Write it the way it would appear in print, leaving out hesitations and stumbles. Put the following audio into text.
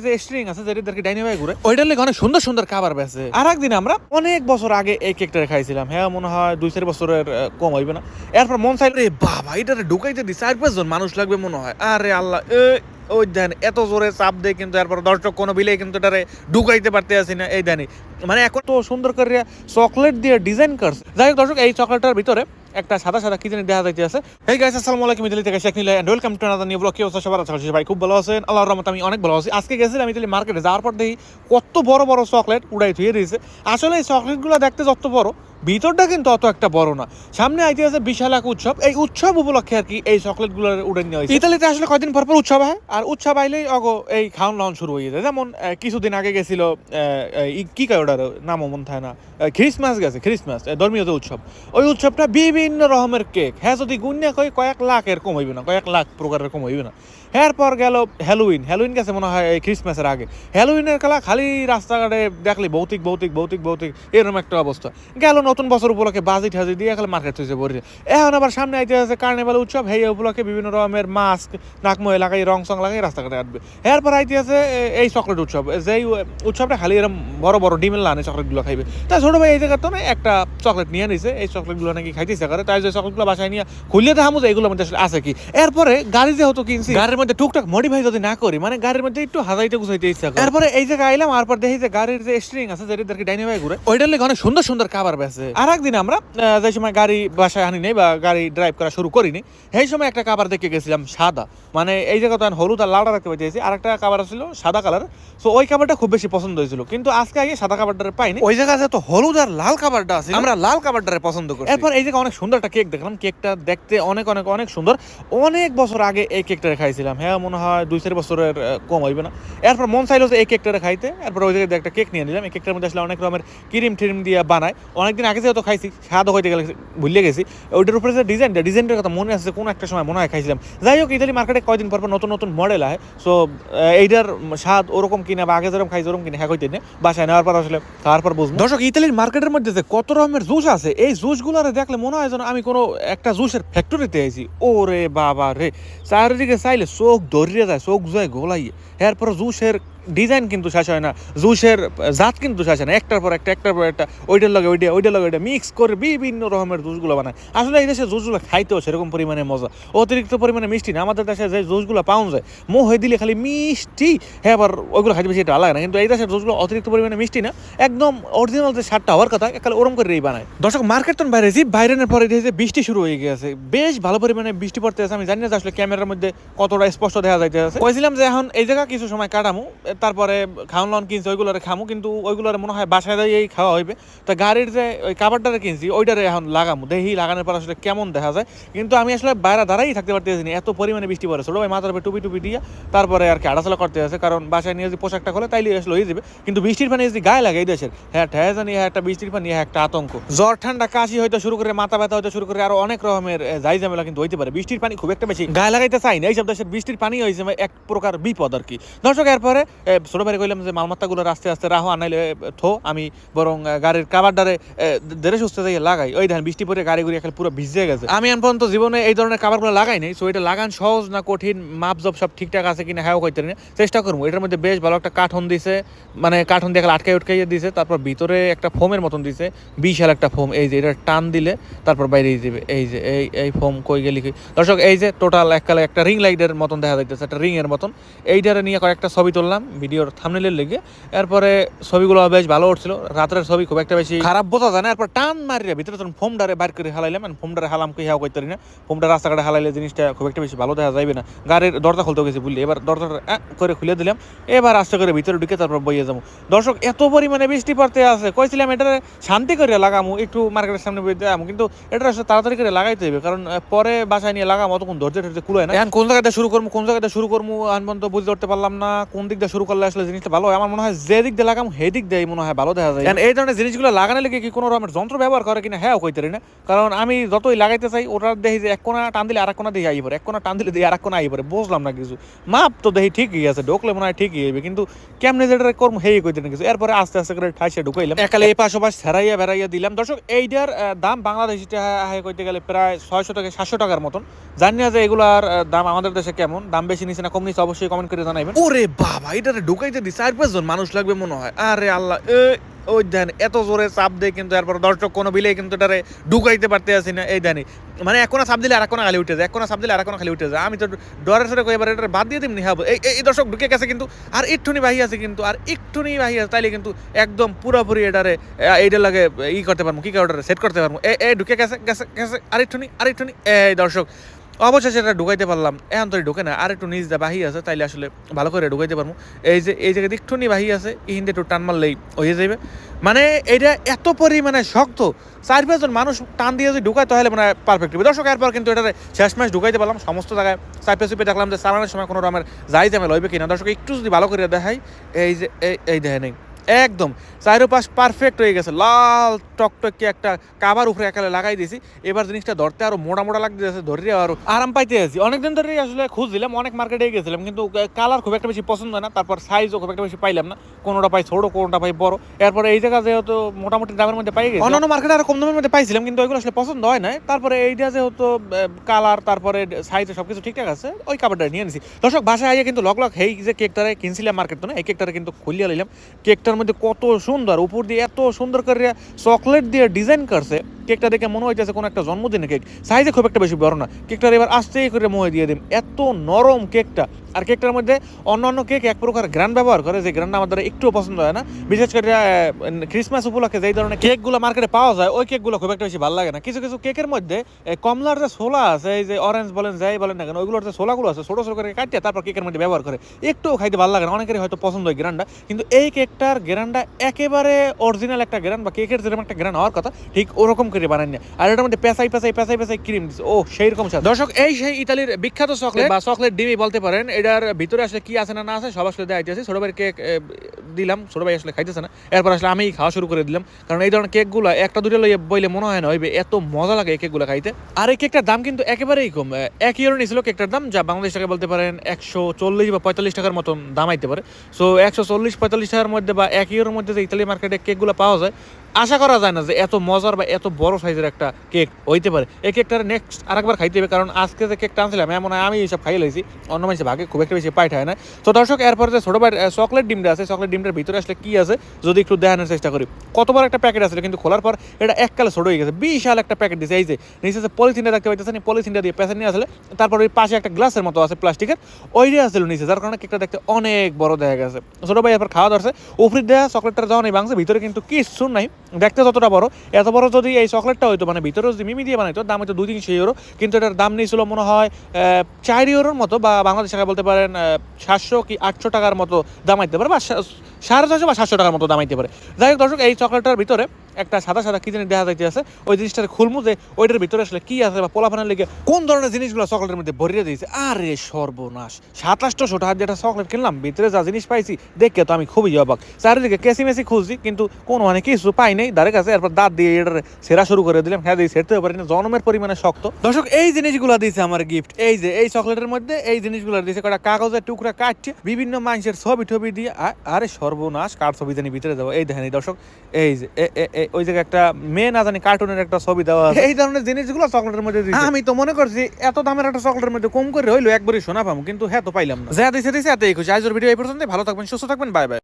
যে স্ট্রিং আছে যেটাকে ডাইনামাই ঘুরে ওইটার লেগে অনেক সুন্দর সুন্দর খাবার বেছে। আর একদিন আমরা অনেক বছর আগে এই কেকটা খাইছিলাম, হ্যাঁ মনে হয় 2-4 বছরের কম হইবে না। এরপর মন চাইল রে বাবা এটারে ঢুকাইতে দি 4-5 জন মানুষ লাগবে মনে হয়। আরে আল্লাহ ওই দেন এত জোরে চাপ দেয় কিন্তু এরপর দর্শক কোনো বিলে কিন্তু এটারে ঢুকাইতে পারতে আসি না। এই দেনি মানে এখন তো সুন্দর করে চকলেট দিয়ে ডিজাইন করছে। যাই হোক দর্শক এই চকলেটটার ভিতরে একটা সাদা সাদা কি জানি দেখা যাইতে আছে। হেই গাইস আসসালামু আলাইকুম, ইতালি থেকে Sheikh Nila and welcome to another new blog. কি অবস্থা সবার? আশা করছি ভাই খুব ভালো আছেন, আল্লাহর রহমতে আমি অনেক ভালো আছি। আজকে গেছিলাম ইতালি মার্কেটে, যাওয়ার পর দেখি কত বড় বড় চকলেট উড়াই থুয়ে দিয়েছে। আসলে এই চকলেটগুলো দেখতে যত বড়, ভিতরটা কিন্তু অত একটা বড় না। সামনে আইতে আছে বিশাল এক উৎসব, এই উৎসব উপলক্ষে আর কি এই চকলেটগুলো উড়ে নিয়ে হয়েছে। ইতালিতে আসলে কয়দিন পর পর উৎসব হয়, আর উৎসব আইলেই অগো এই খাওয়ান লাওয়ান শুরু হয়ে যায়। যেমন কিছুদিন আগে গেছিল কি কয় ওটার নামও মন থাকে না, খ্রিসমাস গেছে, খ্রিসমাস ধর্মীয় যে উৎসব, ওই উৎসবটা বিভিন্ন রকমের কেক, হ্যাঁ যদি গুণে কয়েক লাখ এরকম হইবে না, কয়েক লাখ প্রকারের কম হইবে না। এরপর গেল হ্যালোউইন গেছে মনে হয় এই খ্রিসমাসের আগে। হ্যালোউইনের খেলা খালি রাস্তাঘাটে দেখলি ভৌতিক এরকম একটা অবস্থা। গেল নতুন বছর উপলক্ষে বাজি ঠাজি দিয়ে খালি মার্কেট হয়েছে বসে। এখন আবার সামনে আইতে আছে কার্নিভাল উৎসব, সেই উপলক্ষে বিভিন্ন রকমের মাস্ক নাকময় লাগাই রং সং লাগাই রাস্তাঘাটে আসবে। এরপর আইতে আছে এই চকলেট উৎসব, যেই উৎসবটা খালি এরকম বড় বড় ডিমের লানে চকলেটগুলো খাইবে। তাই ছোটো ভাই এই জায়গার তো না একটা চকলেট নিয়ে নিছে, এই চকলেটগুলো নাকি খাইতেছে করে। তাই যে চকলেটগুলো বাসায় নিয়ে খুললে দেখামো যে এগুলোর মধ্যে আসলে আছে কি। এরপরে গাড়ি যেহেতু কিনছি, গাড়ির মধ্যে টুকটাক মডিফাই যদি না করি, মানে গাড়ির মধ্যে একটু হাজাইতে গুছাইতে ইচ্ছা করে। এরপরে এই জায়গায় আইলাম, আর পর দেখি যে গাড়ির যে স্ট্রিং আছে যেটাকে ডাইনামাই ঘুরে ওইটার লেগে অনেক সুন্দর সুন্দর খাবার বেছে। আর একদিন আমরা যে সময় গাড়ি বাসায় আনি নাই বা গাড়ি ড্রাইভ করা শুরু করিনি, সেই সময় একটা খাবার দেখে গেছিলাম সাদা, মানে এই জায়গা তো হলুদ আর লালটা রাখতে পাইতেছি। আর একটা খাবার ছিল সাদা কালার, সো ওই খাবারটা খুব বেশি পছন্দ হয়েছিল। কিন্তু আজকে আগে সাদা খাবারটা পাইনি, ওই জায়গায় তো হলুদ আর লাল খাবারটা আছে, আমরা লাল খাবারটারে পছন্দ করি। এরপর এই জায়গায় অনেক সুন্দর একটা কেক দেখলাম, কেকটা দেখতে অনেক অনেক অনেক সুন্দর। অনেক বছর আগে এই কেকটা খাইছিলাম, হ্যাঁ মনে হয় 2-4 বছরের কম হইবে না। এরপর মন চাইলো যে এই কেকটা খাইতে, এরপর ওই জায়গায় একটা কেক নিয়ে নিলাম। এই কেকটার মধ্যে আসলে অনেক রকমের ক্রিম টিরিম দিয়ে বানায়। অনেকদিন আগে যেহেতু খাইছি, স্বাদও হইতে গেলে ভুলে গেছি। ওইটার উপরে যে ডিজাইনটার কথা মনে আছে, কোনো একটা সময় মনে হয় খাইছিলাম। যাই হোক ইতালি মার্কেটে কয়দিন পর নতুন নতুন মডেল হয়, সো এইটার স্বাদ ওরকম কিনা বা আগে যেরকম খাইছি ওরকম কিনা হ্যাঁ কইতে বাসায় নেওয়ার পর আসলে খাওয়ার পর বুঝবো। দর্শক ইতালির মার্কেটের মধ্যে যে কত রকমের জুস আছে, এই জুসগুলো দেখলে মনে হয় যেন আমি কোনো একটা জুসের ফ্যাক্টরিতে আইছি। ওরে বাবা রে, চারিদিকে চাইলে চোখ ধরিয়ে যায়, চোখ যায় গোলাইয়ে। এরপর জুসের ডিজাইন কিন্তু শেষ হয় না, জুসের জাত কিন্তু শেষ হয় না, একটার পর একটা ওইটার লগে ওইটা মিক্স করে বিভিন্ন রকমের জুসগুলো বানায়। আসলে এই দেশে জুসগুলো খাইতেও সেরকম পরিমাণে মজা, অতিরিক্ত পরিমাণে মিষ্টি না। আমাদের দেশে যে জুসগুলো পাওয়া যায় মোহ হয়ে দিলে খালি মিষ্টি, হ্যাঁ আবার ওইগুলো খাইতে বেশি এটা লাগে না। কিন্তু এই দেশের জুসগুলো অতিরিক্ত পরিমাণে মিষ্টি না, একদম অরিজিনাল যে স্বাদটা হওয়ার কথা একালে ওরম করে বানায়। দর্শক মার্কেট তো বাইরেছি, বাইরের পরে দেখেছে বৃষ্টি শুরু হয়ে গেছে, বেশ ভালো পরিমাণে বৃষ্টি পড়তে আছে। আমি জানি না আসলে ক্যামেরার মধ্যে কতটা স্পষ্ট দেখা যাইতে আছে। কইছিলাম যে এখন এই জায়গা কিছু সময় কাটামু, তারপরে খাওয়ান লাওয়ান কিনছি ওইগুলোরে খামু, কিন্তু ওইগুলোরে মনে হয় বাসায় দিয়েই খাওয়া হইবে। তো গাড়ির যে ওই কাবারটারে কিনছি ওইটারে এখন লাগামু, দেখি লাগানোর পর আসলে কেমন দেখা যায়। কিন্তু আমি আসলে বাইরে দাঁড়াই থাকতে পারতেছি না, এত পরিমাণে বৃষ্টি পড়ে। ছোটো ভাই মাথার উপরে টুপি দিয়ে তারপরে আর কি আড়াচলা করতে আছে, কারণ বাসায় নিয়ে যদি পোশাকটা খোলে তাইলে আসলে হয়ে যাবে। কিন্তু বৃষ্টির পানি যদি গায়ে লাগে এই দেশের, হ্যাঁ ঠেয়া জানি একটা বৃষ্টির পানি একটা আতঙ্ক, জ্বর ঠান্ডা কাশি হইতে শুরু করে মাথা ব্যথা হইতে শুরু করে আরো অনেক রকমের যাই ঝামেলা কিন্তু হইতে পারে। বৃষ্টির পানি খুব একটা বেশি গায়ে লাগাইতে চাই না, এইসব দেশের বৃষ্টির পানি হয়েছে এক প্রকার বিপদ আর কি। দর্শক এরপরে ছোটো ভাই কইলাম যে মালমাত্তাগুলো আস্তে আস্তে রাহো আনাইলে থো, আমি বরং গাড়ির কাবারডারে ধীরে সুস্থ যাই লাগাই। ওই দেখেন বৃষ্টি পরে গাড়ি এখন পুরো ভিজে গেছে। আমি এখন পর্যন্ত জীবনে এই ধরনের কাবারগুলো লাগাই নাই, সো এটা লাগান সহজ না কঠিন, মাপ জব সব ঠিকঠাক আছে কিনা হ্যাঁ কইতে না, চেষ্টা করবো। এটার মধ্যে বেশ ভালো একটা কাঠন দিছে, মানে কাঠন দিয়ে আটকাই উটকাইয়ে দিছে, তারপর ভিতরে একটা ফোমের মতন দিছে, বিশাল একটা ফোম। এই যে এটা টান দিলে তারপর বাইরে যাবে, এই যে এই ফোম কই গেলি দর্শক। এই যে টোটাল এককালে একটা রিং লাইটের মতন দেখা যাইতেছে, একটা রিং এর মতন। এইটারে নিয়ে কয়েকটা ছবি তুললাম ভিডিওর থাম্বনেইলের লেগে। এরপরে ছবিগুলো বেশ ভালো উঠছিল, রাতের ছবি খুব একটা বেশি খারাপ বোঝা যায় না। এরপর টান মারিয়া ভিতরে তখন ফোমডারে বাইর করে হালাইলাম, ফোমডারে হালাম কি হ্যাঁ করতে না, ফোমটা রাস্তাঘাটে হালাইলে জিনিসটা খুব একটা বেশি ভালো দেখা যাবে না। গাড়ির দরজা খুলতে গেছি বুঝলি, এবার দরজাটা করে খুলে দিলাম, এবার আস্তে করে ভিতরে ঢুকে তারপর বইয়ে যাবো। দর্শক এত পরিমাণে বৃষ্টি পড়তে আছে, কইছিলাম এটা শান্তি করে লাগামো, একটু মার্কেটের সামনে বই দেবো, কিন্তু এটা আসলে তাড়াতাড়ি করে লাগাইতে হবে, কারণ পরে বাসায় নিয়ে লাগাম অতক্ষণ ধৈর্য ধরতে কুলায় না। এখন কোন জায়গাটা শুরু করবো এখন পর্যন্ত বুঝতে পারতে পারলাম না, কোন দিক দিয়ে শুরু করলে আসলে জিনিসটা ভালো হয়। আমার মনে হয় যে দিক দিয়ে লাগাম সেই দিক দিয়ে মনে হয় ভালো দেখা যায়। এই ধরনের জিনিসগুলো লাগানোর লেগে কি কোনো রকমের যন্ত্র ব্যবহার করে কিনা হ্যাঁ কইতে না, কারণ আমি যতই লাগাইতে চাই ওটার দেখি যে এক কোনা টান দিলে আর এক কোনা দিয়ে আই পড়ে, এক কোনা টান দিলে দিয়ে আর এক কোনা আই পড়ে, বুঝলাম না কিছু। মাপ তো দেখি ঠিকই আছে, ঢোকলে মনে হয় ঠিকই হইবে, কিন্তু কেমনে যেটা করবো হেই কইতে না কিছু। এরপরে আস্তে আস্তে করে ঠাইসে ঢুকাইলাম, একালে এই পাশ ওপাশ ছেড়াইয়া বেড়াইয়া দিলাম। দর্শক এইটার দাম বাংলাদেশিটা কইতে গেলে প্রায় 600 থেকে 700 টাকার মতন। জানি না যে এগুলার দাম আমাদের দেশে কেমন। কেমন, দাম বেশি নিছে না কম নিছে অবশ্যই কমেন্ট করে জানাবেন। ওরে বাবা, এটারে ঢুকাইতে দি 4-5 জন মানুষ লাগবে মনে হয়। আরে আল্লাহ, ওই দেন এত জোরে চাপ দেয় কিন্তু এরপর দর্শক কোনো বিলে কিন্তু এটারে ঢুকাইতে পারতে আসি না। এই দেনি মানে এক কোনা চাপ দিলে আর এক কোনা খালি উঠে যায়, এক কোনা চাপ দিলে আর এক কোনা খালি উঠে যায়। আমি তো ডরের সাথে এবার এটা বাদ দিয়ে দিমনি হাব। এই দর্শক ঢুকে গেছে কিন্তু, আর একটুনি বাহি আছে কিন্তু, আর একটুনি বাহি আছে, তাইলে কিন্তু একদম পুরোপুরি এটারে এইটা লাগে করতে পারবো, কি কাউটারে সেট করতে পারবো। এই ঢুকে গেছে গেছে গেছে, আরেকটুনি। এই দর্শক অবশেষে এটা ঢুকাইতে পারলাম। এখন তো ঢুকে না, আর একটু নিচ দিয়ে বাহি আছে, তাইলে আসলে ভালো করে ঢুকাইতে পারবো। এই যে এই জায়গায় একটুনি বাহি আছে, ইহিন্দে একটু টান মারলেই হয়ে যাবে। মানে এটা এত পরিমাণে শক্ত, 4-5 জন মানুষ টান দিয়ে যদি ঢুকায় তাহলে মানে পারফেক্ট হবে। দর্শক এরপর কিন্তু এটারে শেষ ম্যাচ ঢুকাইতে পারলাম সমস্ত জায়গায়। চাপে চুপে দেখলাম যে চালানোর সময় কোনো রকমের যাই ঝামেলা হইবে কিনা। দর্শক একটু যদি ভালো করে দেখাই, এই যে এই দেখে নেই একদম চারোপাশ পারফেক্ট হয়ে গেছে, লাল টকটকে একটা কাবার উপরে একালে লাগাই দিয়েছি। এবার জিনিসটা ধরতে আরো মোটা মোটা লাগতেছে, ধরে আরো আরাম পাইতে আছি। অনেকদিন ধরে আসলে খুঁজছিলাম, অনেক মার্কেটে গেছিলাম, কিন্তু কালার খুব একটা বেশি পছন্দ হয় না, তারপর সাইজও খুব একটা বেশি পাইলাম না, কোনোটা পাই ছোট কোনোটা পাই বড়। এরপরে এই জায়গা যেহেতু মোটামুটি দামের মধ্যে পাই গেছে, অন্যান্য মার্কেটে আরো কম দামের মধ্যে পাইছিলাম, কিন্তু ওইগুলো আসলে পছন্দ হয় না। তারপরে এইটা যেহেতু কালার তারপরে সাইজে সবকিছু ঠিকঠাক আছে, ওই কাবারটা নিয়ে নিছি। দর্শক বাসায় আইয়া কিন্তু লক এই যে কেকটারে কিনছিলাম মার্কেট তো না, এই কেকটারে কিন্তু খুলিয়া নিলাম। কেকটার মধ্যে কত সুন্দর, উপর দিয়ে এত সুন্দর করে চকলেট দিয়ে ডিজাইন করছে। কেকটা দেখে মনে হইতেছে কোনো একটা জন্মদিনের কেক, সাইজে খুব একটা বেশি বড় না। কেকটার এবার আস্তেই করে মোহে দিয়ে দিন, এত নরম কেকটা। আর কেকটার মধ্যে অন্যান্য কেক এক প্রকার গ্রান ব্যবহার করে, যে গ্রানটা আমাদের একটুও পছন্দ হয় না। বিশেষ করে ক্রিসমাস উপলক্ষে যেই ধরনের কেকগুলো মার্কেটে পাওয়া যায়, ওই কেকগুলো খুব একটা বেশি ভালো লাগে না। কিছু কিছু কেকের মধ্যে কমলার যে ছোলা আছে, এই যে অরেঞ্জ বলেন যাই বলেন না কেন, ওইগুলোর যে ছোলাগুলো আছে ছোটো ছোটো করে কাটিয়ে তারপর কেকের মধ্যে ব্যবহার করে, একটুও খাইতে ভালো লাগে না। অনেকেরই হয়তো পছন্দ হয় গ্রানটা, কিন্তু এই কেকটার গ্রানটা একেবারে অরিজিনাল একটা গ্রান, বা কেকের যেরকম একটা গ্রান হওয়ার কথা ঠিক ওরকম করে বানায় না। আর এটার মধ্যে পেঁচাই ক্রিম দিচ্ছে, ও সেই রকম স্বাদ। দর্শক এই সেই ইতালির বিখ্যাত চকলেট বা চকলেট ডিমি বলতে পারেন। এটার ভিতরে আসলে কি আছে না না আছে সব আসলে দেখাইতেছি। ছোট ভাইয়ের কেক দিলাম, ছোট ভাই আসলে খাইতেছে না, এরপর আসলে আমি খাওয়া শুরু করে দিলাম, কারণ এই ধরনের কেকগুলো একটা দুটো লইয়ে বইলে মনে হয় না হইবে, এত মজা লাগে এই কেকগুলো খাইতে। আর এই কেকটার দাম কিন্তু একেবারেই কম, 1 ইউরো নিয়েছিল কেকটার দাম, যা বাংলাদেশ টাকা বলতে পারেন 140 বা 45 টাকার মতন দাম আইতে পারে। সো 140-45 টাকার মধ্যে বা 1 ইউরোর মধ্যে যে ইতালি মার্কেটে কেকগুলো পাওয়া যায়, আশা করা যায় না যে এত মজার বা এত বড় সাইজের একটা কেক হইতে পারে। এই কেকটার নেক্সট আরেকবার খাইতে হবে, কারণ আজকে যে কেকটা আনছিলাম এমন আমি এইসব খাইয়ে লাইছি, অন্য মানুষের ভাগে খুব একটা বেশি পাইট হয় না। তো দর্শক এরপর যে ছোটো ভাই চকলেট ডিমটা আছে, চকলেট ডিমটার ভিতরে আসলে কি আছে যদি একটু দেখানোর চেষ্টা করি। কত বড় একটা প্যাকেট আছে, কিন্তু খোলার পর এটা এককালে ছোট হয়ে গেছে, বিশাল একটা প্যাকেট দিয়েছে। এই যে নিচে যে পলিথিনটা দেখতে পাইতেছেন, পলিথিনটা দিয়ে পেছনে নিয়ে আসলে তারপর ওই পাশে একটা গ্লাসের মতো আছে প্লাস্টিকের, ওইটা আসলে নিচে, যার কারণে কেকটা দেখতে অনেক বড় দেখা গেছে। ছোটো ভাই এরপর খাওয়া ধরছে, উপরে দেওয়া চকলেটটা যাওয়া নেই ভাঙছে, ভিতরে কিন্তু কিছু নাই, দেখতে যতটা বড় এত বড় যদি এই চকলেটটা হইতো, মানে ভিতরে যদি মিমি দিয়ে বানাইতো, দাম হয়তো 200-300 ইউরো, কিন্তু এটার দাম নিয়েছিল মনে হয় 4 ইউরোর মতো, বা বাংলাদেশ টাকা বলতে পারেন 700 কি 800 টাকার মতো দাম আইতে পারে, বা 650 বা 700 টাকার মতো দাম আইতে পারে। যাই হোক দর্শক, এই চকলেটটার ভিতরে একটা সাদা সাদা কি জিনিস দেখা যাইতে আছে, ওই জিনিসটার খুলমু যে ওইটার ভিতরে আসলে কি আছে, বা পোলাপানের লেগে কোন ধরনের জিনিসগুলো চকলেটের মধ্যে ভরিয়ে দিয়েছে। আরে সর্বনাশ, 2700 টাকা যেটা চকলেট কিনলাম, ভিতরে যা জিনিস পাইছি দেখে তো আমি খুবই অবাক। চারিদিকে কেসি মেসি খুঁজছি, কিন্তু কোনো মানে কিছু পাই নাই ধারে কাছে। এরপর দাঁত দিয়ে এটার সেরা শুরু করে দিলাম, হ্যাঁ দিয়ে সেরতে পারি না, জনমের পরিমাণে শক্ত। দর্শক এই জিনিসগুলো দিয়েছে আমার গিফট, এই যে এই চকলেটের মধ্যে এই জিনিসগুলো দিয়েছে, কটা কাগজের টুকরা কাটছে বিভিন্ন মানুষের ছবি টবি দিয়ে। আরে সর্বনাশ, কার ছবি জানি ভিতরে দেওয়া, এই দেখেন দর্শক, এই যে ওই জায়গায় একটা মেয়ে না জানি কার্টুনের একটা ছবি দেওয়া আছে। এই ধরনের জিনিসগুলো চকলেটের মধ্যে দিয়েছে। আমি তো মনে করছি এত দামের একটা চকলেটের মধ্যে কম করে হইলো একবারই শোনা পাবো, কিন্তু হ্যাঁ তো পাইলাম না। যা দিছে এতই খুশি। আজকের ভিডিও এই পর্যন্ত, ভালো থাকবেন, সুস্থ থাকবেন, বাই বাই।